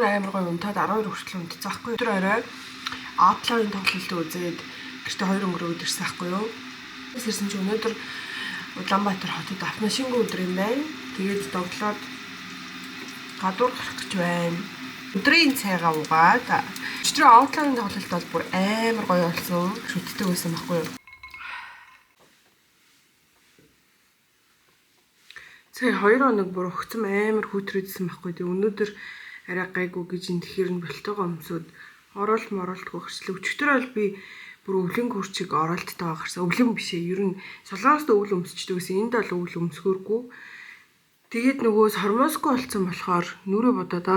Бүр амар гоё унтаад 12 хүртэл унтцсан байхгүй. Өдөр орой Outline тоглолтыг үзээд гэртээ 2 өнгөрөөд ирсэн байхгүй юу. Ирсэн чи өнөөдөр Улаанбаатар хотод автомашингүй өдөр юм байна. Тэгээд тоглоод гадуур гарах гэж байна. Өдрийн цайгаа угаад өчигдөр Outline тоглолт бол бүр амар гоё болсон. Шүтдэг байсан байхгүй юу. Цай 2 хоног бүр өгцөн амар хүүтрээдсэн байхгүй. Тэгээд өнөөдөр арай гайгүй гэж энэ тэгэхээр нь болтойгоо өмсөд оролт моролтгүй гарчлаа. Өчигдөр бол би бүр өвлөн хурцыг оролттойгоо гарсан. Өвлөн биш ээ. Ер нь солонгост өвл өмсчдэг гэсэн. Энд бол өвл өмсгөөргүй. Тэгээд нөгөө сормосгүй болцсон болохоор нүрээ бодоод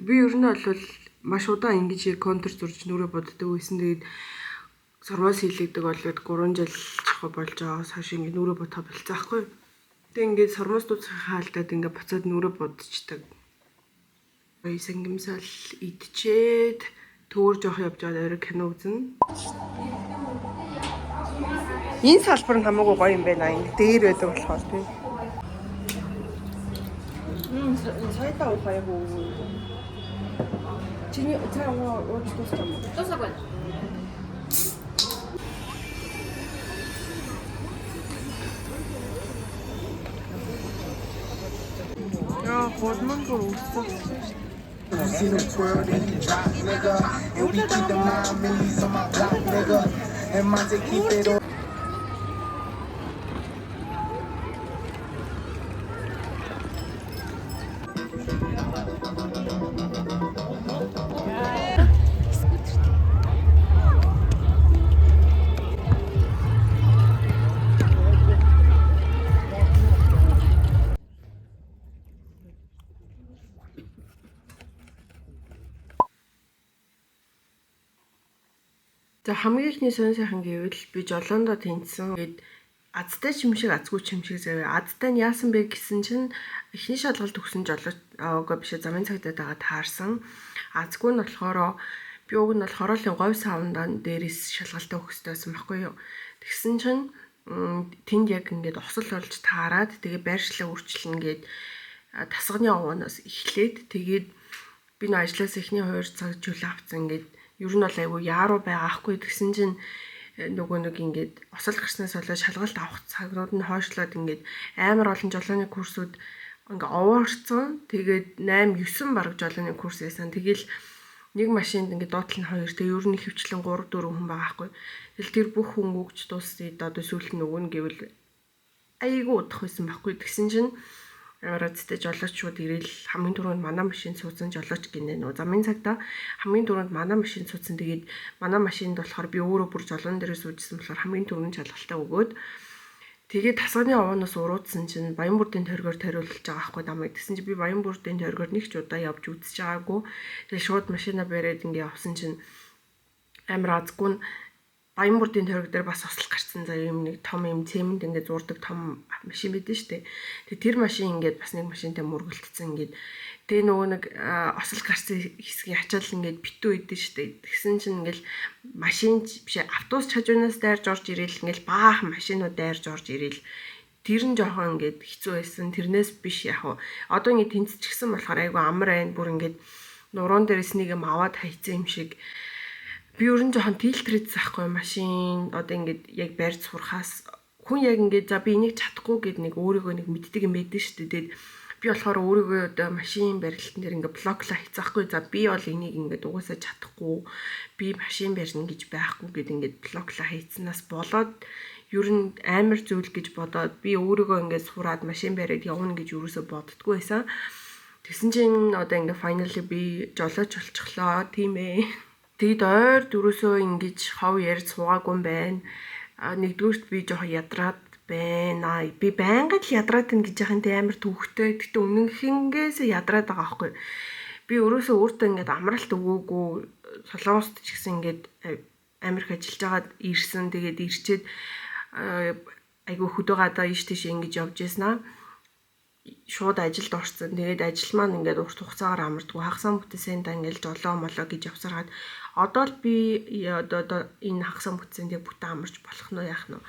би ер нь бол маш удаан ингэж контур зурж нүрээ боддог байсан. Тэгээд сормос хийлэгдэг болоод 3 жил жахаа болж байгаа. Хойш ингэ нүрээ бодохоо болцаахгүй. Тэг ингээд сормос дуусахаа алдаад ингээд буцаад нүрээ бодчихдаг. Сангимсал идчихэд төөр жоох явж байгаа орой кино үзнэ. Энэ салбар нь хамаагүй гоё юм байна. Ингэ дээр байдаг болохоор тийм. Сайта ухаягүй. Чиний цаа ууч дуусах юм. Дуусаагүй. Яа, хормон бүр үссэн. See them twirl, then you drop, nigga. And we keep the 9 millis on my block, nigga. And Monte keep it on. За хамгийн ихний сонь сайхан гэвэл би жолоондоо тэнцсэн. Гээд азтай чимшиг азгүй чимшиг заяа. Азтай нь яасан бэ гэсэн чинь эхний шалгалт өгсөн жолооч биш замын цагтаа дагаа таарсан. Азгүй нь болохоор би уг нь бол хороолын говь савндан дээрээс шалгалтаа өгөх хэрэгтэйсэн байхгүй юу. Тэгсэн чинь тэнд яг ингээд осол болж таарад тэгээ байршлаа үрчлэн гээд тасганы овооноос эхлээд тэгээд би нөө ажлаас эхний 2 цаг жил авцсан ингээд ер нь бол айгүй яаруу байгаа ахгүй гэсэн чинь нөгөө нэг ингээд осол гарснаас болоод шалгалт авах цагнууд нь хойшлоод ингээд амар олон жолооны курсууд ингээ овоорцсон. Тэгээд 8 9 бараг жолооны курс байсан. Тэгэл нэг машинд ингээ дуудлын 2 тэгээ ер нь хөвчлэн 3 4 хүн байгаа хгүй. Тэгэл тэр бүх хүн өгч дуусаад одоо сүүлд нөгөө нь гэвэл айгүй удах байсан байхгүй. Тэгсэн чинь Радтэй жолоочууд ирээл хамгийн түрүүнд манай машин суудсан жолооч гинэ нөө замын цагта хамгийн түрүүнд манай машин суудсан. Тэгээд манай машинд болохоор би өөрөө бүр жолоон дээрээ суужсэн болохоор хамгийн түрүүнд шалгалтаа өгөөд тэгээд тасганы овооноос уруудсан чинь Баянбурдын тойргоор тариулж байгаа байхгүй намайг. Тэгсэн чинь би Баянбурдын тойргоор нэг ч удаа явж үзэж байгаагүй. Тэгээд шууд машина бариад ингээ явсан чинь амар азгүй Баянбурдын тойрог дээр бас осол гарцсан заяа юм нэг том юм цемент ингээд зурдаг том машин байдэн штэ. Тэгээ тэр машин ингээд бас нэг машинтай мөргөлдсөн ингээд тэгээ нөгөө нэг осол гарцсан хэсгийг ачаал ингээд битүү идэв штэ. Тэгсэн чинь ингээл машин биш автобус чажуунаас дайрж орж ирээл ингээл баах машинууд дайрж орж ирээл тэр нь жоохон ингээд хэцүү байсан. Тэрнээс биш яг уу одоо ингээд тэнцчихсэн болохоор айгу амар айн бүр ингээд нуруунд дээрээс нэг юм аваад хайцсан юм шиг. Би ер нь жоохон тилтрээд заахгүй машин одоо ингээд яг барьж сурахаас хүн яг ингээд за би энийг чадахгүй гэд нэг өөрийгөө нэг мэддэг юм байдэн шүү дээ. Тэгээд би болохоор өөрийгөө одоо машин барилтан дээр ингээд блоклаа хийцаахгүй. За би бол энийг ингээд угаасаа чадахгүй. Би машин барьна гэж байхгүй гэд ингээд блоклаа хийцнаас болоод ер нь амар зүйл гэж бодоод би өөрийгөө ингээд сураад машин бариад явна гэж юусоо боддггүй байсан. Тэгсэн чинь одоо ингээд finally би жолооч болчихлоо тийм ээ. Тэгэд ойр дөрөөсөө ингэж хов ярьж суугаагүй юм байна. Нэгдүгürt би жоохон ядраад байна. Би байнга л ядраад байна гэж яхин тэ амар төвхтэй. Гэтэ үнэнхингээс ядраад байгаа байхгүй. Би өөрөөсөө өөртөө ингэж амралт өгөөгүй солонгост ч гэсэн ингэж Америк ажиллаж байгаад ирсэн. Тэгээд ирчээд айгүй хөдөө гадаа ийш тийш ингэж явж яснаа. Шууд ажилд орсон. Тэгээд ажил маань ингээд урт хугацаагаар амардгүй. Хагасаа бүтээсэнд ингээд жолоо молоо гэж явсараад одоо л би одоо энэ хагасаа бүтээсэнд бүтэн амарч болох нь яах нь.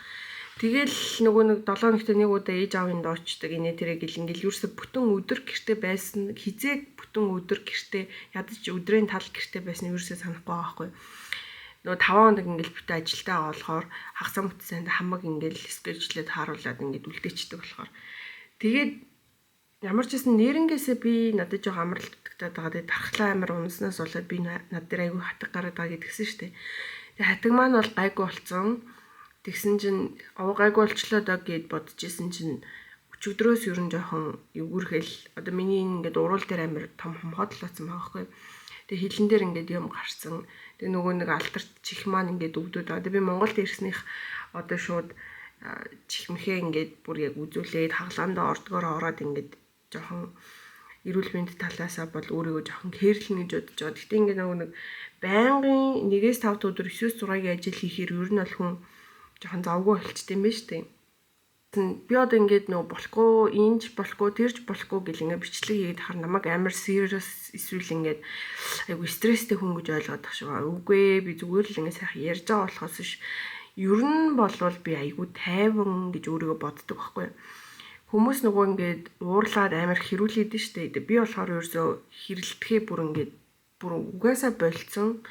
Тэгэл нөгөө нэг 7 хоногт нэг удаа ээж аавын доочдаг инээ тэрэг ингээл юурсэ бүтэн өдөр гэрте байсан хизээ бүтэн өдөр гэрте ядаж өдрийн тал гэрте байсан юурсэ санахгүй байгаа байхгүй. Нөгөө 5 хоног ингээл бүтэн ажилдаа байгаа болохоор хагас мөтсөнд хамаг ингээл скежлээд харуулад ингээд үлдээчдэг болохоор. Тэгээд ямар ч гэсэн нэрнгээсээ би надад жоо амралт дутагтаад байгаа. Тэгээд тархлаа амир унснаас болоод би над дээр айгүй хатаг гараад байгаа гэдгсэн шүү дээ. Тэгээд хатаг маань бол гайгүй болцсон. Тэгсэн чинь гайгүй болчлоо даа гэд бодож исэн чинь өчигдрөөс ер нь жоохон эвгүрхэл одоо миний ингээд уруул дээр амир том хомхоод лооцсон байгаа байхгүй. Тэгээ хилэн дээр ингээд юм гарцсан. Тэгээ нөгөө нэг алтарт чих маань ингээд өвдөд байгаа. Тэгээ би Монголд ирснийх одоо шууд чихмхээ ингээд бүр яг үзүүлээд хаглаандаа ороод ингээд жоохон эрүүл мэнд талаасаа бол өөрийгөө жоохон кэрлэн гэж бодож байгаа. Гэтэ ингээд нөгөө нэг байнгын 1-5 өдөр 9-6-гийн ажил хийхээр ер нь бол хүн жоохон завгүй болчт юм байна шүү дээ. Би одоо ингээд нөгөө болохгүй, инж болохгүй, тэрж болохгүй гэл ингээд бичлэг хийгээд хар намайг амар serious эсвэл ингээд айгу стресстэй хүн гэж ойлгоод тах шиг. Үгүй ээ би зүгээр л ингээд сайхан ярьж байгаа болохоос ш. Ер нь болвол би айгу тайван гэж өөрийгөө боддог байхгүй. Хүмүүс нөгөө ингээд уурлаад амар хэрүүлээд нь штэ. Би болохоор ерөөсөө хэрэлдэхээ бүр ингээд бүр угаасаа болцсон.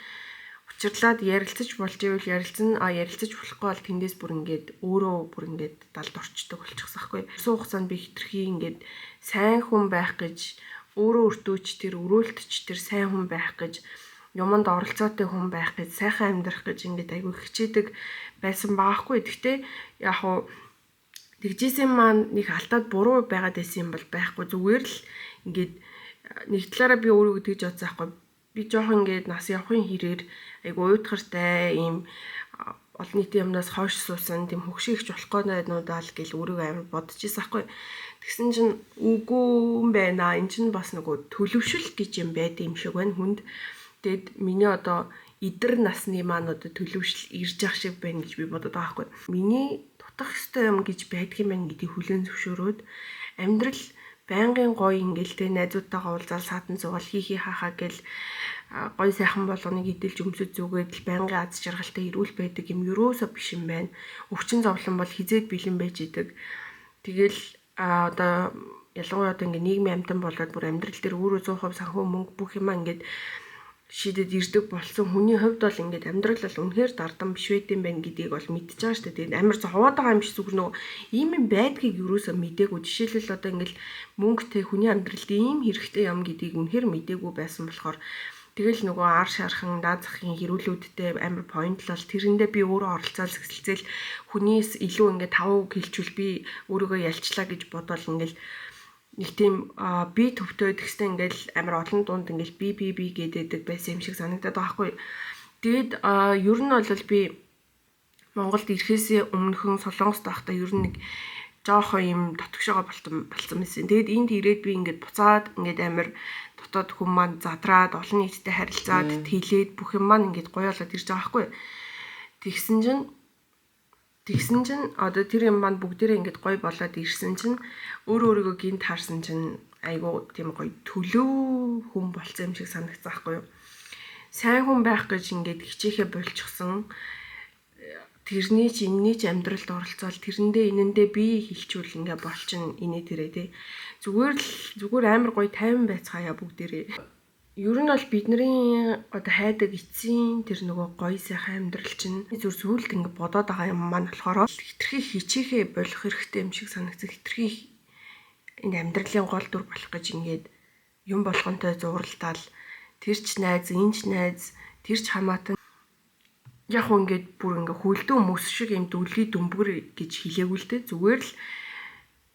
Учирлаад ярилцаж болж ивэл ярилцсан ярилцаж болохгүй бол тэндээс бүр ингээд өөрөө бүр ингээд далд орчдөг болчихсон байхгүй. Өсөн хугацаанд би хитрхи ингээд сайн хүн байх гэж өөрөө өртөөч тэр өрөөлтч тэр сайн хүн байх гэж юмд оролцоотой хүн байх гэж сайхан амьдрах гэж ингээд айгүй хичээдэг байсан баахгүй. Гэхдээ яг хуу тэгжсэн маань нэг алтаад буруу байгаад байсан юм бол байхгүй. Зүгээр л ингээд нэг талаараа би өөрийгөө тэгж бодсон байхгүй. Би жоохон ингээд нас явахын хэрээр айгу уйтгартай ийм олон нийтийн юмнаас хойш суусан тийм хөгшөөгч болохгүй найднуудаа л гэл өөрийгөө амар бодож ирсэн байхгүй. Тэгсэн чинь үгүй юм байна. Энд чинь бас нөгөө төлөвшөл гэж юм байдаг юм шиг байна хүнд. Тэгэд миний одоо идэр насны маань одоо төлөвшөл ирж явах шиг байна гэж би бодод байгаа байхгүй. Миний дутах ёстой юм гэж байдаг юм байна гэдгийг хүлээн зөвшөөрөөд амьдрал байнгын гоё ингээл тэ найзуудтайгаа уулзаал саатан зугаал хихи хахаа гэл гоё сайхан болгоныг идэлж өмсөж зүгээд л байнгын аз жаргалтай эрүүл байдаг юм ерөөсөө биш юм байна. Өвчин зовлон бол хизээд бэлэн байж идэг. Тэгэл одоо ялангуяа одоо ингээ нийгмийн амтан болоод бүр амьдрал дээр өөрөө 100% санхүү мөнгө бүх юмаа ингээд шидэд ирдэг болсон хүний хувьд бол ингээд амьдрал бол үнэхээр дардан биш байт юм байна гэдгийг бол мэдчихэж байгаа шүү дээ. Тэгээд амар зовоод байгаа юм шиг зүгээр нөгөө ийм юм байдгийг юусоо мдээгүй. Жишээлбэл одоо ингээд мөнгөтэй хүний амьдралд ийм хэрэгтэй юм гэдгийг үнэхээр мдээгүй байсан болохоор тэгэл нөгөө ар шархан даазахын хэрүүлүүдтэй амар поинтлол тэрэндээ би өөрөө оролцоод зэгцэлцэл хүнээс илүү ингээд 5 гэлчүүл би өөрийгөө ялчлаа гэж бодвол ингээд нэг тийм би төвтэй тэгстэй ингээл амар олон дунд ингээл би гэдэг байсан юм шиг санагдаад байгаа хгүй. Тэгэд ер нь бол би Монголд ирэхээс өмнөхөн Солонгост байхдаа ер нь нэг жоохон юм дотгошоо болсон байсан. Тэгэд энд ирээд би ингээд буцаад ингээд амар дотоод хүмүүс маань задраад олон нийттэй харилцаад тэлээд бүх юм маань ингээд гоё болоод ирж байгаа хгүй. Тэгсэн чинь одоо тэр юм маань бүгдээрээ ингээд гоё болоод ирсэн чинь өөрийгөө гинт харсан чинь айгу тийм гоё төлөв хүн болсон юм шиг санагдсан байхгүй юу. Сайн хүн байх гэж ингээд хичээхэ болчихсон. Тэрний ч энэний ч амьдралд оролцоод тэрэндээ энэндээ би хилчүүл ингээд болчин инээ тэрэ тий. Зүгээр амар гоё тайван байцгаая бүгдээрээ. Ер нь бол бидний одоо хайдаг эцсийн тэр нөгөө гоё сайхан амьдрал чинь зүр зүйлд ингэ бодоод байгаа юм маань болохоор хитрхи хичээхээ болох хэрэгтэй юм шиг санагдсан. Хитрхи энэ амьдралын гол дүр болох гэж ингээд юм болгонтой зууралдаал тэр ч найз, энэ ч найз, тэр ч хамаатан яг уу ингээд бүр ингээ хүлдэн мөс шиг юм дүлгий дүмбгэр гэж хэлээгүй л дээ. Зүгээр л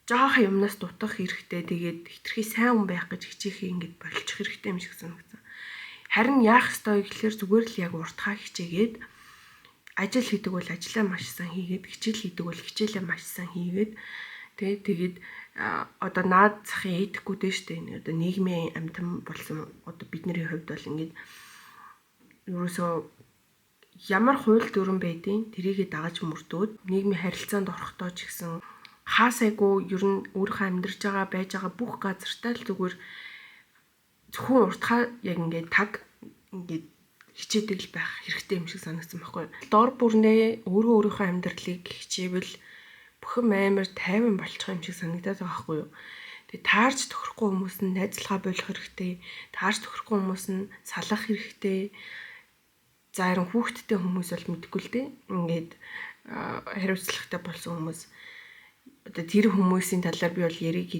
жаахан юмнаас дутах хэрэгтэй. Тэгээд хитрхи сайн хүн байх гэж хичээхээ ингээд болчих хэрэгтэй юм шиг санагдсан. Харин яах ёстой гэхэлэр зүгээр л яг уртхаа хичээгээд ажил хийдэг бол ажлаа маш сайн хийгээд, хичээл хийдэг бол хичээлээ маш сайн хийгээд тэгээд одоо наад захын эдихгүй дээ штэ. Одоо нийгмийн амтан болсон одоо бидний хувьд бол ингээд ерөөсөө ямар хууль дүрэн байдیں۔ Тэрийгэ дагаж мөрдөөд нийгмийн харилцаанд орохдоо ч гэсэн хаасайгүй ер нь өөрийнхөө амьдарч байгаа байж байгаа бүх газартаа л зүгээр зөвхөн уртхаа яг ингээд таг ингээд хичээдэг л байх хэрэгтэй юм шиг санагдсан байхгүй юу. Дор бүрнээ өөрийнхөө амьдралыг хичээвэл бүхэн амар тайван болчих юм шиг санагдаад байгаа байхгүй юу. Тэгээ таарч тохирохгүй хүмүүс нь найзлахаа болох хэрэгтэй. Таарч тохирохгүй хүмүүс нь салах хэрэгтэй. За харин хүүхдтэй хүмүүс бол мэдгүй л дээ. Ингээд хариуцлагатай болсон хүмүүс одоо тэр хүмүүсийн талаар би бол яриг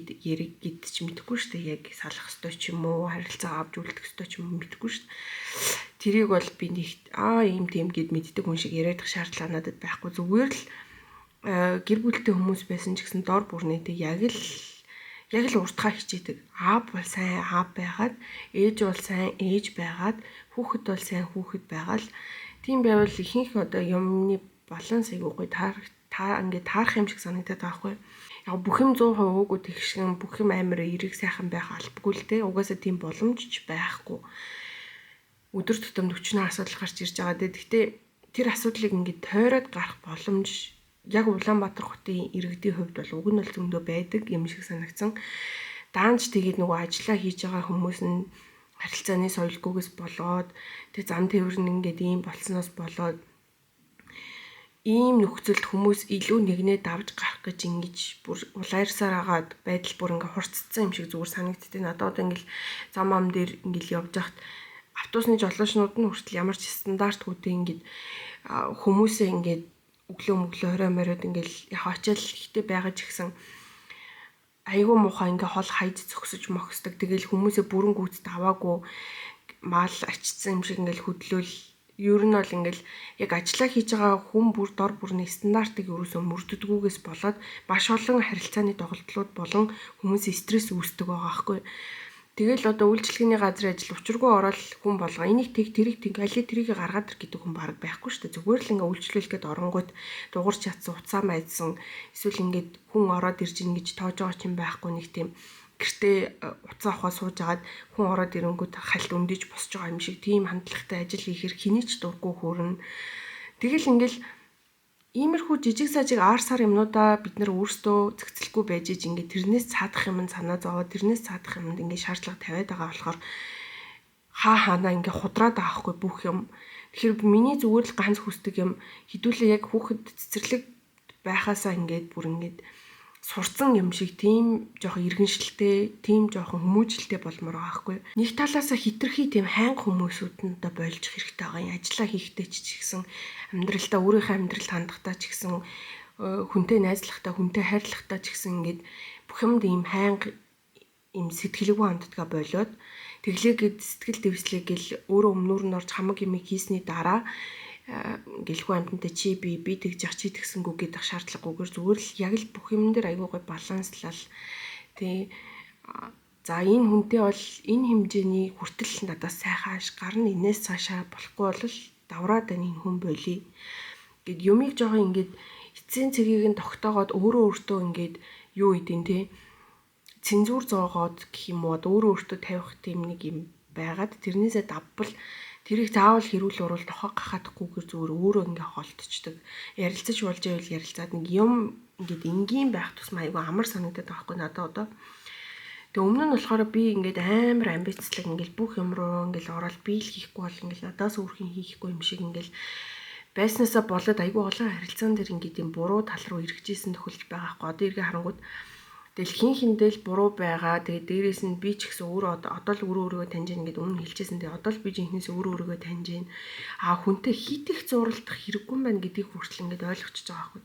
гэд ч мэдэхгүй шүү дээ. Яг салах ёстой ч юм уу, харилцаа авч үлдэх ёстой ч юм уу мэдэхгүй шүү дээ. Тэрийг бол би нэг ийм тийм гэд мэддэг хүн шиг яриадах шаардлага надад байхгүй. Зүгээр л гэр бүлтэй хүмүүс байсан ч гэсэн дор бүрнээдээ яг л уртхаа хичээдэг. Аав бол сайн аав байгаад, ээж бол сайн ээж байгаад, хүүхэд бол сайн хүүхэд байгаад тийм байвал ихэнх одоо юмны баланс айгуугүй та ингээд таарах юм шиг санагдаад байгаа хгүй. Яг бүх юм 100% уугүй тэгшгэн бүх юм амар эрэг сайхан байх албагүй л те. Угаасаа тийм боломж ч байхгүй. Өдөр тутам 40 асуудал гарч ирж байгаа дээ. Гэхдээ тэр асуудлыг ингээд тойроод гарах боломж яг Улаанбаатар хотын иргэдийн хувьд бол уг нь бол зөндөө байдаг юм шиг санагдсан. Даанч тэгээд нөгөө ажиллаа хийж байгаа хүмүүс нь харилцааны соёлгүйгээс болоод тэг зам тээвэр нь ингээд ийм болсноос болоод ийм нөхцөлд хүмүүс илүү нэгнээ давж гарах гэж ингэж бүр улаарсаар агаад байдал бүр ингээд хурцсан юм шиг зүгээр санагдтыг. Надад одоо ингээд зам ам дээр ингээд явж хахад автобусны жолоочнууд нь хүртэл ямар ч стандартгүйтэй ингээд хүмүүсээ ингээд өглөө орой моройд ингээл очиад ихтэй байгаа ч гэсэн айгүй муухай ингээ хол хайд зөксөж мохсдаг. Тэгэл хүмүүсээ бүрэн гүйцэд аваагүй мал ачсан юм шиг ингээл хөдлөөл ер нь бол ингээл яг ажиллаа хийж байгаа хүн бүр дор бүрний стандартыг ерөөсөө мөрддгүүгээс болоод маш олон харилцааны доголдлууд болон хүмүүсийн стресс үүсдэг байгаа байхгүй. Тэгэл одоо үйлчлэгээний газрын ажил учиргүй ороод хүн болгоо энийг тэрийг аль тэрийг гаргаад ир гэдэг хүн баг байхгүй шүү дээ. Зүгээр л ингээ үйлчлүүлэхэд оронгууд дуурч ятсан уцаа майдсан эсвэл ингээд хүн ороод ирж ийн гэж тоож байгаа ч юм байхгүй нэг тийм гэртээ уцаа ухаа сууж агаад хүн ороод ирэнгүүт халт өмдөж босч байгаа юм шиг тийм хандлагатай ажил хийхэр хэний ч дурггүй хүрнэ. Тэгэл ингээл иймэрхүү жижиг сажиг аарсаар юмнуудаа бид нар өөрсдөө зэгцэлгүй байж иж ингээд тэрнээс цаадах юм санаа зовоод тэрнээс цаадах юмд ингээд шаардлага тавиад байгаа болохоор хаанаа ингээд худраад байгаа хгүй бүх юм. Тэгэхээр миний зүгээр л ганц хүсдэг юм хэдүүлээ яг хүүхэд цэцэрлэг байхаасаа ингээд бүр ингээд сурцсан юм шиг тийм жоохон иргэншилтэй, тийм жоохон хүмүүжлэлтэй болмоор байгаа хгүй. Нэг талаасаа хитрхи тийм хайнг хүмүүсүүд нь одоо болж хэрэгтэй байгаа юм. Ажиллаа хийхдээ ч гэсэн амьдралдаа өөрийнхөө амьдралд хандахдаа ч гэсэн хүнтэй найзлахтаа, хүнтэй хайрлахтаа ч гэсэн ингээд бүх юмд ийм хайнг ийм сэтгэлгүй ханддгаа болоод тэглээгээд сэтгэл дэвслээ гэл өөрөө өмнөр нь орж хамаг юм хийсний дараа гэлгүй амьтантай чи би тэгж явах чи тэгсэнгүү гэдэг шаардлагагүйгээр зүгээр л яг л бүх юм дээр аягүй гой баланслал тий. За энэ хүнтэй бол энэ хэмжээний хүртэл надаас сайхан аш гарна энэс цаашаа болохгүй бол давраад байна энэ хүн болий гэд юмыг жоохон ингээд эцсийн цэгийг нь тогтоогоод өөртөө ингээд юу идэв тий цензуур зоогоод гэх юм уу өөртөө тавих тийм нэг юм байгаад тэрнээсээ давбал тэрийг заавал хэрүүл уруул тохоо гахаадахгүйгээр зүгээр өөрөө ингээ холтчдаг. Ярилцаж болж байвал ярилцаад нэг юм ингээд энгийн байх тусмаа айгүй амар санагдаад байгаа хгүй надад одоо. Тэгээ өмнө нь болохоор би ингээд амар амбицлаг ингээд бүх юм руу ингээд ороод би л хийхгүй бол ингээд надаас өөрхийн хийхгүй юм шиг ингээд байснаасаа болоод айгүй олон харилцаан дээр ингээд юм буруу тал руу эргэжсэн тохиолдол байгаа хгүй. Одоо эргээ харангууд тэгэл хин хиндэл буруу байгаа. Тэгээ дээрээс нь би ч гэсэн өөрөө одоо л өөрийгөө таньж ийн гэдэг өмнө хэлчихсэн. Тэгээ одоо л би жинхнээс өөрийгөө таньж ийн. Хүнтэй хитэх зурлах хэрэггүй байна гэдгийг хүртэл ингээд ойлгочихж байгаа хгүй.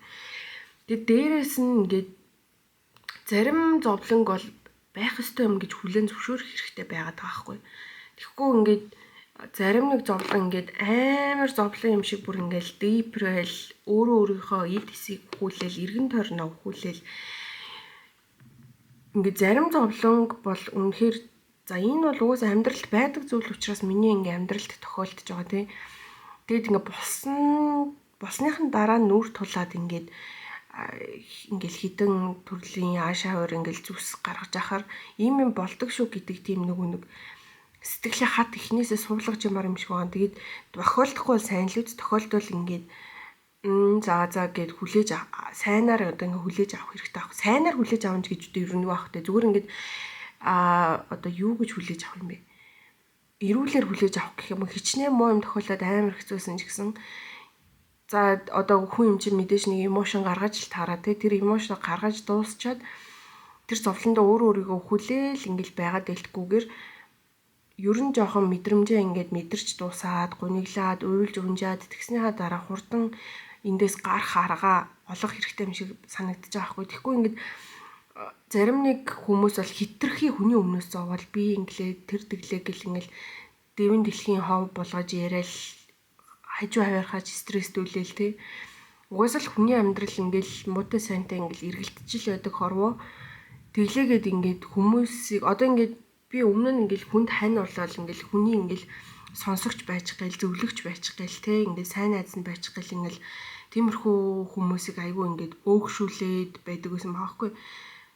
Тэгээ дээрээс нь ингээд зарим зовлон бол байх ёстой юм гэж хүлээн зөвшөөрөх хэрэгтэй байгаад байгаа хгүй. Тэгэхгүй ингээд зарим нэг зовлон ингээд амар зовлон юм шиг бүр ингээд дипрэл өөрийнхөө эд эсийг хүлээл эргэн тойрноо хүлээл ингээд зарим зовлонг бол үнэхээр за энэ бол угсаа амьдралд байдаг зүйл учраас миний ингээд амьдралд тохиолдож байгаа тий. Тэгэд ингээд болсныхан дараа нүүр тулаад ингээд хідэн төрлийн аашаавар ингээд зүс гаргаж ахаар ийм юм болдог шүү гэдэг тийм нэг сэтгэлийн хат ихнээсээ суулгаж юмар юм шиг байна. Тэгээд тохиолдохгүй сайн л үз тохиолдвол ингээд за гэд хүлээж сайнаар одоо ингээ хүлээж авах хэрэгтэй авах. Сайнаар хүлээж авах гэж одоо ер нь юу авах те зүгээр ингээд одоо юу гэж хүлээж авах юм бэ? Эрүүлэр хүлээж авах гэх юм уу хичнээн муу юм тохиолдоод амар хэцүүсэн ч гэсэн За одоо хүн юм чинь мэдээж нэг эмошн гаргаж л таараа те тэр эмошн гаргаж дуусчаад тэр зовлондоо өөрийгөө хүлээл ингээл байгаад дэлтгүүгээр ер нь жоохон мэдрэмжээ ингээд мэдэрч дуусаад гуниглаад уйлж унжаад тэгснийхаа дараа хурдан эндээс гарах арга олох хэрэгтэй юм шиг санагдаж байгаа хгүй. Тэгэхгүй ингээд зарим нэг хүмүүс бол хитрхи хүний өмнөөс зовоод би инглээ тэр тэглээ гэл ингээл дэвэн дэлхийн хов болгож яриад хажуу хаваархаж стресстүүлээл те. Угаасаа л хүний амьдрал ингээл муутай сайнтай ингээл эргэлтжил байдаг хорвоо. Тэглээгээд ингээд хүмүүсийг одоо ингээд би өмнө нь ингээл хүнд хань болоод ингээл хүний ингээл сонсогч байж гээл зөвлөгч байж гээл те ингээд сайн найз нь байж гээл ингээл тиймэрхүү хүмүүсийг айгүй ингээд өөгшүүлээд байдаг гэсэн баахгүй.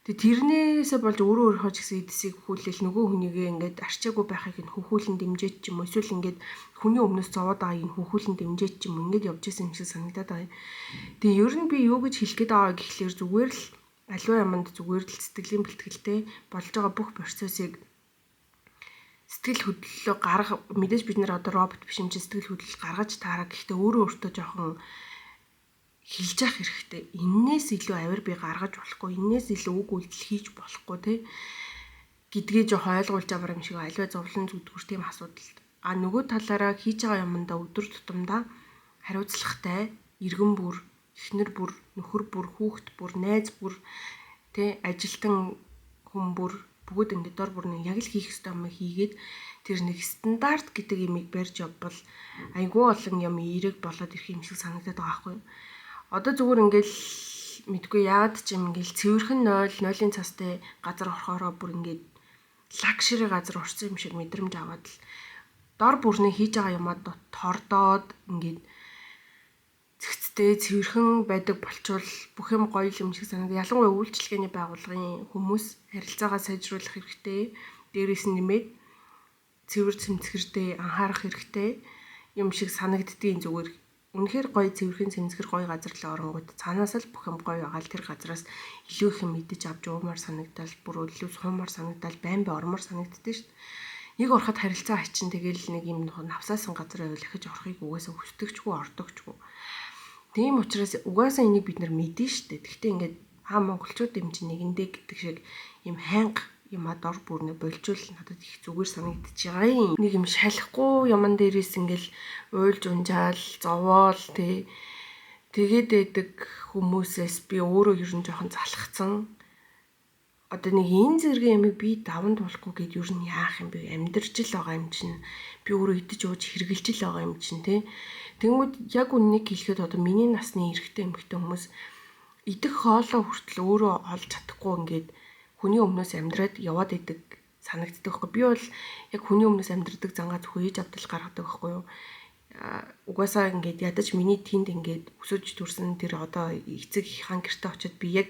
Тэгээ тэрнээсээ болж өөрийнхөө ч гэсэн эдсийг хүлээл нөгөө хүнийгээ ингээд арчаагүй байхыг нь хөхүүлэн дэмжиж ч юм уу эсвэл ингээд хүний өмнөөс зовоод байгааг нь хөхүүлэн дэмжиж ч юм ингээд явж исэн юм шиг санагдаад байгаа юм. Тэгээ ер нь би юу гэж хэлэх гээд байгаа гэхлээр зүгээр л аливаа юмд зүгээр л сэтгэлийн бэлтгэлтэй болж байгаа бүх процессыг сэтгэл хөдлөлөө гарга мэдээж бид нэр одоо робот биш юм чи сэтгэл хөдлөл гаргаж таараа гэхдээ өөрөө өөртөө жоохон хэлж явах хэрэгтэй. Иннээс илүү авир би гаргаж болохгүй, иннээс илүү үг үйлдэл хийж болохгүй те гэдгээ жоохон ойлгуулж аваар юм шиг аливаа зовлон зүдгүр тийм асуудал. А нөгөө талаараа хийж байгаа юмдаа өдөр тутамдаа хариуцлагатай, иргэн бүр, эхнэр бүр, нөхөр бүр, хүүхэд бүр, найз бүр те ажилтан хүн бүр бүгд ингээд дор бүрний яг л хийх ёстой юм хийгээд тэр нэг стандарт гэдэг имийг барьж явбал айгүй олон юм эерэг болоод ирэх юм шиг санагдаад байгаа байхгүй. Одоо зүгээр ингээл мэдгүй яад ч юм ингээл цэвэрхэн 0-0-ын цастай газар орохороо бүр ингээд лакшери газар орсон юм шиг мэдрэмж аваад л дор бүрний хийж байгаа юмаа тордоод ингээд зэгцтэй цэвэрхэн байдаг болчвол бүх юм гоё юм шиг санагдав. Ялангуяа үйлчлэгээний байгууллагын хүмүүс харилцаагаа сайжруулах хэрэгтэй. Дээрээс нь нэмээд цэвэр цэмцгэртэй анхаарах хэрэгтэй юм шиг санагддгийн зүгээр. Үнэхээр гоё цэвэрхэн цэмцгэр гоё газар л оронгууд цаанаас л бүх юм гоё байгаа л тэр газараас илүү их юм мэдэж авч уумаар санагдал бүр илүү суумаар санагдал байн ормоор санагддээ шүү дээ. Нэг ороход харилцаа хачин тэгэл нэг юм навсаасан газар байвал ихэж орохыг угаасаа хүсдэгчгүй ордогчгүй. Тийм учраас угаасаа энийг бид нар мэдэн шүү дээ. Гэхдээ ингээд монголчууд юм чинь нэгэндээ гэдэг шиг юм хайнга юмаа дор бүрнэ болжул надад их зүгээр санагдчихж байгаа юм. Нэг юм шалахгүй юман дээрээс ингээл уйлж унжаал зовоол тэгээд байдаг хүмүүсээс би өөрөө ер нь жоохон залхацсан. Одоо нэг энэ зэрэг ямиг би даван туулахгүй гэд ер нь яах юм бэ? Амьдарч л байгаа юм чинь. Би өөрөө идэж ууж хэрглэж л байгаа юм чинь те. Тэнгүүд яг үннийг хэлэхэд одоо миний насны эрэгтэй эмэгтэй хүмүүс идэх хоолоо хүртэл өөрөө олж чадахгүй ингээд хүний өмнөөс амьдраад яваад идэг санагддаг байхгүй. Би бол яг хүний өмнөөс амьдрдаг зангаа зөвхөн ээж авдал гаргадаг байхгүй юу. Угаасаа ингээд ядаж миний тэнд ингээд өсөж төрсөн тэр одоо эцэг хаан гэрте очиод би яг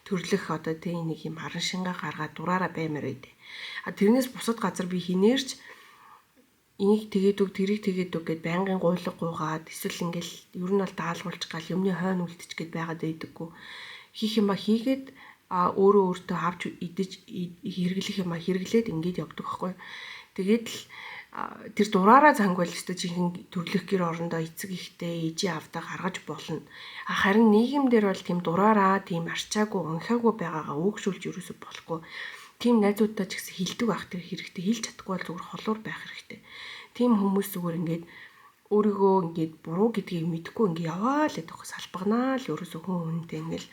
төрлөх одоо тийм нэг юм харан шингаа гаргаад дураараа баймаар байдэ. Тэрнээс бусад газар би хинээрч энийг тэгээд үг тэрийг тэгээд үг гэд байнгын гуйлга гуйгаад эсвэл ингээл ер нь бол даалгуулж гал юмны хойно үлдчих гээд байгаад байдаггүй. Хийх юма хийгээд өөрөө өөртөө авч идэж хэрэглэх юма хэрэглээд ингээд явдаг байхгүй. Тэгээд л тэр дураараа зангуул өстө жинхэнэ төрлөх гэр орондоо эцэг ихтэй ээжийн авдаа гаргаж болно. Харин нийгэмдэр бол тийм дураараа тийм арчаагүй унхаагүй байгаагаа өөгшүүлж юусоо болохгүй. Тийм найзуудтай ч гэсэн хилдэг байх тэр хэрэгтэй. Хилж чадахгүй бол зүгээр холуур байх хэрэгтэй. Тийм хүмүүс зүгээр ингээд өөрийгөө ингээд буруу гэдгийг мэдгүй ингээд яваа л гэдэг салбагнаа л ерөөсөө хүн хүнтэй ингээл.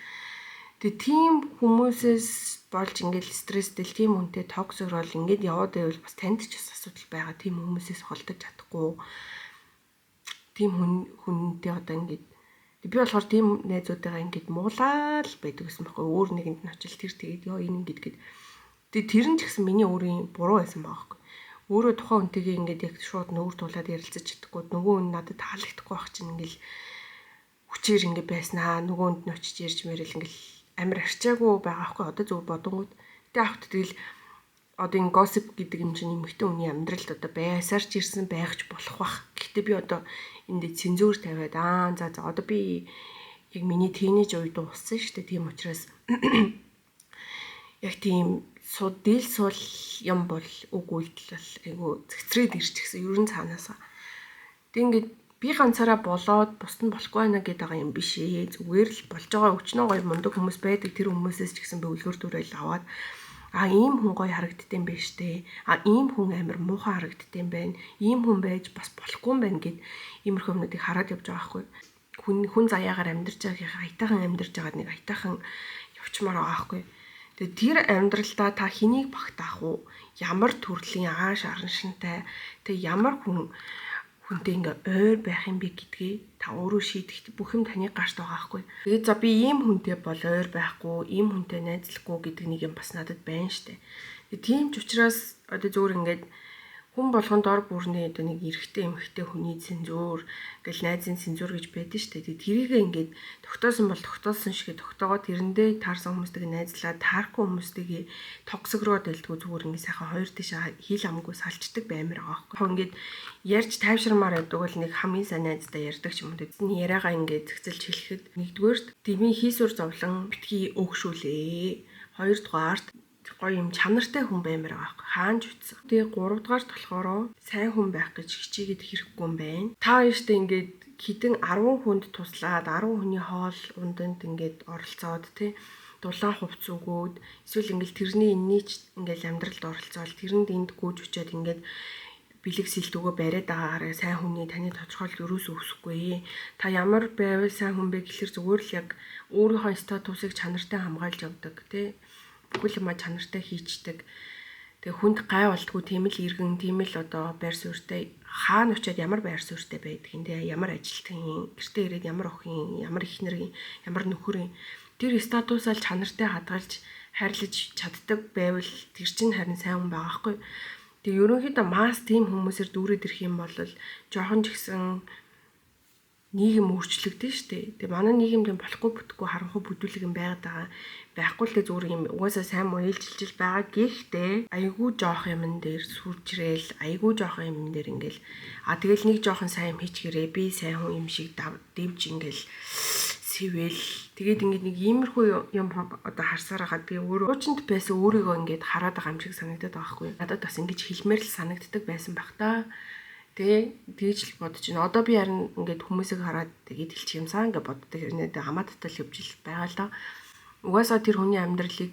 Тэгээ тийм хүмүүсээс болж ингээд стресстэй тийм хүнтэй токсик рол ингээд яваад байвал бас танд ч бас асуудал байгаа. Тийм хүмүүсээс холдож чадахгүй. Тийм хүнтэй одоо ингээд би болохоор тийм найзуудаа ингээд муулаад байдаг гэсэн байхгүй. Өөр нэгэнд нь очил тэр тэгээд ёо энэ гэдгээд тэгээ тэр нь ч гэсэн миний өөрийн буруу байсан байгаа байхгүй. Өөрөө тухайн хүнтэйгээ ингээд яг шууд нүүр тулаад ярилцаж чадахгүй. Нөгөө хүн надад таалагдахгүй байх чинь ингээл хүчээр ингээд байснаа. Нөгөө хүнд нь очиж ярьж мэрэл ингээл амар арчаагүй байгаа байхгүй. Одоо зөв бодонгууд тэг авахт тэгэл одоо энэ gossip гэдэг юм чинь эмэгтэй хүний амьдралд одоо байсаар ч ирсэн байгч болох бах. Гэхдээ би одоо энд цензуур тавиад за одоо би яг миний тeenage үед дууссан шүү дээ. Тийм учраас яг тийм дийл суул юм бол үг үйлдэл бол айгу зэгцрээд ирч гэсэн ерөн цаанаасаа. Тэг ингээд би ганцаараа болоод бусд нь болохгүй байна гэдэг байгаа юм биш ээ. Зүгээр л болж байгаа өчнөө гоё мундаг хүмүүс байдаг. Тэр хүмүүсээс ч гэсэн би үлгэр дуурайл аваад ийм хүн гоё харагддсан байх штэ. Ийм хүн амар муухай харагддсан байна. Ийм хүн байж бас болохгүй юм байна гэд иймэрхүү юмнуудыг хараад явж байгаа байхгүй. Хүн заяагаар амьдарч байгаа айтайхан амьдарч байгаад нэг айтайхан явчмаар байгаа байхгүй. Тэгээ тэр амьдралдаа та хэнийг багтаах уу? Ямар төрлийн ааш араншинтай тэг ямар хүнтэй ингээ ойр байх юм бэ гэдгээ та өөрөө шийдэх бүх юм таны гарт байгаа байхгүй. Тэгээд за би ийм хүнтэй бол ойр байхгүй, ийм хүнтэй найзлахгүй гэдэг нэг юм бас надад байна штэ. Тэгээд тийм ч учраас одоо зөвөр ингээд хүн болгонд дор бүрний одоо нэг эрэгтэй эмэгтэй хүний цензуур гэл найзын цензуур гэж байдаг шүү дээ. Тэрийг ингээд тогтоосон бол тогтоосон шигээ тогтоогоод тэрэндээ таарсан хүмүүстэйг найзлаад таарахгүй хүмүүстэйг токсик руу дэлдгүү зүгээр ингээд сайхан хоёр тишээ хил амгүй салчдаг баймир байгаа байхгүй. Ингээд ярьж тайвширмаар байдаг бол нэг хамгийн сайн найздаа ярьдаг ч юм уу. Тэний яриагаа ингээд зэгцэлж хэлэхэд нэгдүгээр дэмий хийсвэр зовлон битгий өөгшүүлээ. Хоёрдугаарт гоё юм чанартай хүн баймир байгаа байхгүй. Хаанч үтсэн. Тэгээ 3 дугаарт болохоор сайн хүн байх гэж хичээгээд хэрэггүй юм байна. Та хоёртээ ингээд хідэн 10 хүнд туслаад 10 хүний хоол унданд ингээд оролцоод тий дулаан хувц өгөөд эсвэл ингээд тэрний энэний ингээд амьдралд оролцоод тэрэнд энд гүйж өчөөд ингээд бэлэг сэлтүүгөө бариад байгаагаараа сайн хүний таны тодорхойлолт юусоо өсөхгүй. Та ямар байвал сайн хүн бэ гэхэлэр зүгээр л яг өөрийнхөө статусыг чанартай хамгаалж явдаг тий бүхэл юм чанартай хийчдэг. Тэгээ хүнд гай болтгүй тийм л иргэн, тийм л одоо байр суурьтай хаана очиод ямар байр суурьтай байдаг юм те, ямар ажилтны, гэртээ ирээд ямар охин, ямар эхнэрийн, ямар нөхөрийн тэр статусаар чанартай хадгалж хайрлаж чаддаг байвал тэр чинь харин сайн хүн байгаа хгүй. Тэгээ ерөнхийдөө масс тийм хүмүүсээр дүүрээд ирэх юм бол жоохон ч гэсэн нийгэм өөрчлөгдөн штэ. Тэгээ манай нийгэмд болохгүй бүтггүй харанхуй бүдүүлэг юм байгаад байгаа. Байхгүй л тэ зүгээр юм угаасаа сайн муу ээлжилж байгаа. Гэхдээ айгүй жоох юмн дээр сүржрээл, айгүй жоох юмн дээр ингээл тэгэл нэг жоохон сайн юм хийчихэрээ би сайн хүн юм шиг дэвж ингээл сэвэл тэгээд ингээд нэг иймэрхүү юм одоо харсаар хагаад би өөрөө уучинд байсан өөрийгөө ингээд хараад байгаа юм шиг санагдаад байгаа хгүй. Надад бас ингэж хэлмээр л санагддаг байсан баг та. Тэгж л бодож байна. Одоо би харин ингээд хүмүүсийг хараад тэгээд хэлчих юмсаа ингээд боддог. Нэ хамааттай л хөвжил байгаа л да. Угаасаа тэр хүний амьдралыг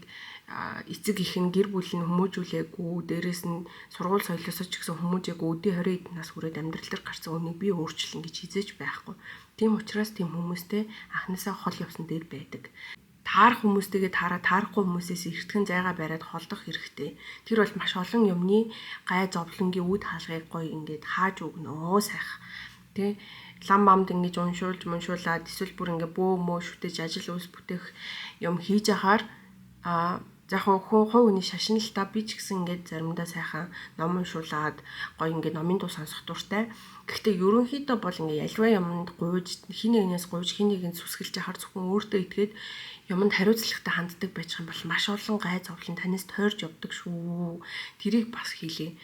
эцэг их нь гэр бүл нь хүмүүжүүлээгүй, дээрэс нь сургууль соёлоосоо ч гэсэн хүмүүжээгүй өдөө 20 эд нас хүрээд амьдрал дээр гарсан үнийг би өөрчлөн гэж хизээж байхгүй. Тийм учраас тийм хүмүүстэй анхнаасаа хол явсан дээр байдаг. Таарах хүмүүстэйгээ таарахгүй хүмүүсээс эртгэн зайгаа бариад холдох хэрэгтэй. Тэр бол маш олон юмны гай зовлонгийн үд хаалгыг гоё ингээд хааж өгнөө сайх. Тэ лам бамд ингэж уншуулад эсвэл бүр ингээ бөө мөө шүтэж ажил үйлс бүтээх юм хийж ахаар яг хувь хүний шашинлалтаа би ч гэсэн ингээд заримдаа сайхан ном уншуулад гоё ингээд номын дуу сонсох дуртай. Гэхдээ ерөнхийдөө бол ингээ альва юмд гуйж хин нэгнээс гуйж хин нэгэнд сүсгэлж яхаар зөвхөн өөртөө итгээд юмд хариуцлагатай ханддаг байж юм бол маш олон гай зовлон танаас тойрж явдаг шүү. Тэрийг бас хийлээ.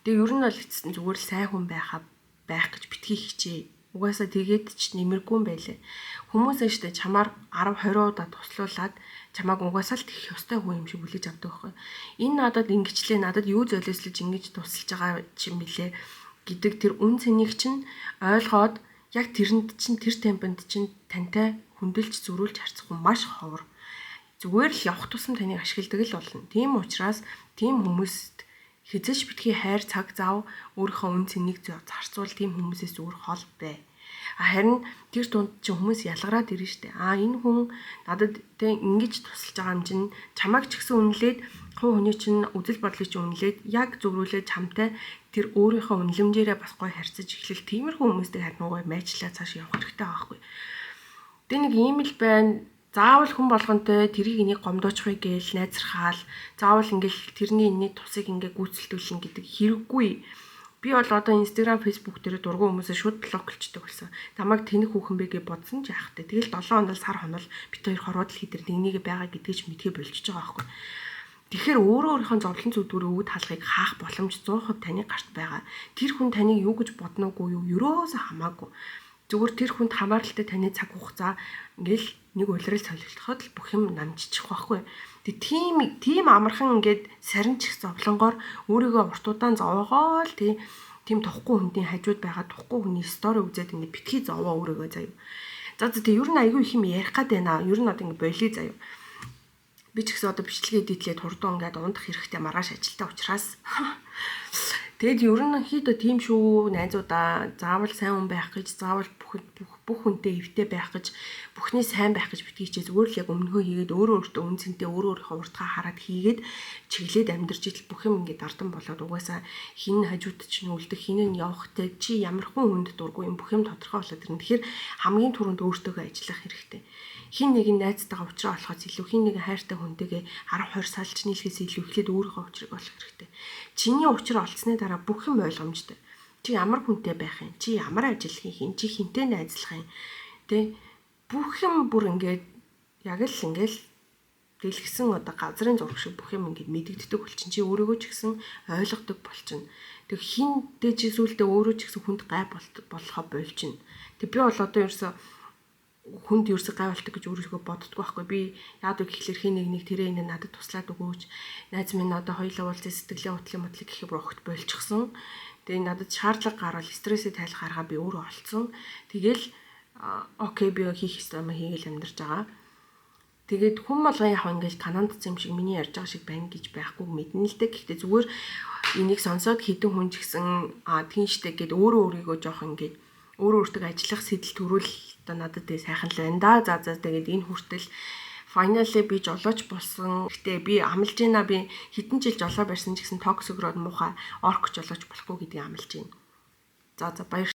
Тэгээ ер нь бол зүгээр л сайн хүн байх гэж битгий хичээ. Угаасаа тэгээд ч нэмэргүй юм байлээ. Хүмүүс ashтай чамаар 10 20 удаа туслуулад чамааг угаасаа л тэгэх ёстой хүн юм шиг хүлээж авдаг байхгүй. Энэ надад ингэчлээ надад юу золиослож ингэж тусалж байгаа юм бэлээ гэдэг тэр үн цэнийг чинь ойлгоод яг тэрэнд чинь тэр темпэнд чинь тантай хүндэлж зөрүүлж харцах хүн маш ховор. Зүгээр л явах тусам таныг ашигладаг л болно. Тийм учраас тийм хүмүүст хязгаарч битгий хайр цаг зав өөрийнхөө үн цэнийг зарцуул тийм хүмүүсээс зүгээр хол бай. Харин тэр дунд чи хүмүүс ялгараад ирнэ штэ. Энэ хүн надад тэ ингэж тусалж байгаа юм чинь чамайг ч гэсэн үнэлээд хувь хүний чинь үзэл бодлыг чинь үнэлээд яг зөврүүлээд чамтай тэр өөрийнхөө үнэлэмжээрээ бас гоё харьцаж эхлэл тиймэрхүү хүмүүстэй харин гоё майчлаа цааш явах хэрэгтэй байгаа хгүй. Тэ нэг ийм л байна. Заавал хүн болгонтэй тэрийг энийг гомдоочихыг гээл найзрахаал заавал ингээл тэрний энэний тусыг ингээ гүйцэлдүүлэн гэдэг хэрэггүй. Би бол одоо Instagram, Facebook дээр дургуун хүмүүсээ шууд блоклчдаг болсон. Тамайг тэнэг хүүхэн бэ гэж бодсон ч яах вэ? Тэгэл 7 хоног сар хонол бит хоёр хорвоод л хидэр нэгнийг байгаа гэдгийг ч мэдхий болчихж байгаа байхгүй. Тэгэхээр өөрийнхөө зовлон зүдгүүрээ үүд хаалгыг хаах боломж 100% таны гарт байгаа. Тэр хүн таныг юу гэж бодноогүй юу? Ерөөсө хамаагүй. Зүгээр тэр хүнд хамааралтай таны цаг хугацаа ингээл нэг улирал солилцоход л бүх юм намжчих байхгүй. Тэгээ тийм амархан ингээд сарин чих зовлонгоор өөрийгөө урт удаан зовоогоо л тийм тухгүй хүндийн хажууд байгаа тухгүй хүний стори үзээд ингэ битгий зовоо өөрөөгөө заяа. За тэгээ ер нь айгүй их юм ярих гад байна. Ер нь одоо ингэ болий заяа. Би ч гэсэн одоо бичлэгээ эдитлээд хурдан ингээд ундах хэрэгтэй маргааш ажилтаа учраас. Тэгэд ер нь хэд тийм шүү найзуудаа заавал сайн хүн байх гэж заавал бүх хүнтэй эвтэй байх гэж бүхний сайн байх гэж битгий хичээ зүгээр л яг өмнөхөө хийгээд өөрийнхөө үн цэнтэй өөрийнхөө уртгаа хараад хийгээд чиглээд амьдарч идэл бүх юм ингээд ардан болоод угаасаа хин хажууд чинь үлдэх хин нь явахтай чи ямар хүн хүнд дургүй юм бүх юм тодорхой болоод ирнэ. Тэгэхээр хамгийн түрүүнд өөртөөгөө ажиллах хэрэгтэй. Хин нэг нь найзтайгаа уулзраа болохоос илүү хин нэг хайртай хүнтэйгээ 10-20 салж нийлхээс илүү эхлээд өөрийнхөө уучрыг олох хэрэгтэй. Чиний уучраа олцсны дараа бүх юм ойлгомжтой. Чи ямар хүнтэй байх юм? Чи ямар ажил хийх юм? Чи хинтэй найзлах юм? Тэ бүх юм бүр ингээд яг л ингээл дэлгэсэн одоо газрын зураг шиг бүх юм ингээд мэдэгддэг болчин. Чи өөрийгөө ч гэсэн ойлгодог болчин. Тэг хинтэй чи сүултээ өөрөө ч гэсэн хүнд гай болохоо болчин. Тэг би бол одоо ерөөсө хүнд ерөөсө гай болдог гэж өөрийгөө боддгоо байхгүй. Би яад үг гэхлээр хин нэг тэрэ энэ надад туслаад өгөөч. Найз минь одоо хоёулаа уулзсан сэтгэлийн хөдлөлийн модлыг гэхээр огт болчихсон. Тэгээ надад шаардлага гарвал стрессээ тайлах арга би өөрөө олцсон. Тэгэл окей би хийх ёстой юм хийгээл амьдарч байгаа. Тэгээд хүн болгоо яг ингээл тананд юм шиг миний ярьж байгаа шиг байна гэж байхгүй мэднэ л дээ. Гэхдээ зүгээр энийг сонсоод хідэн хүн ч гэсэн тийм штэ гэд өөрийгөө жоох ингээд өөртөө ажиллах сэтэл төрүүл одоо надад тэгээ сайхан л байна да. За тэгээд энэ хүртэл finally би жолооч болсон. Гэтэ би амлаж байна. Би хэдэн жил жолоо барьсан ч гэсэн токсогроод муухай орк жолооч болохгүй гэдгийг амлаж байна. За баяр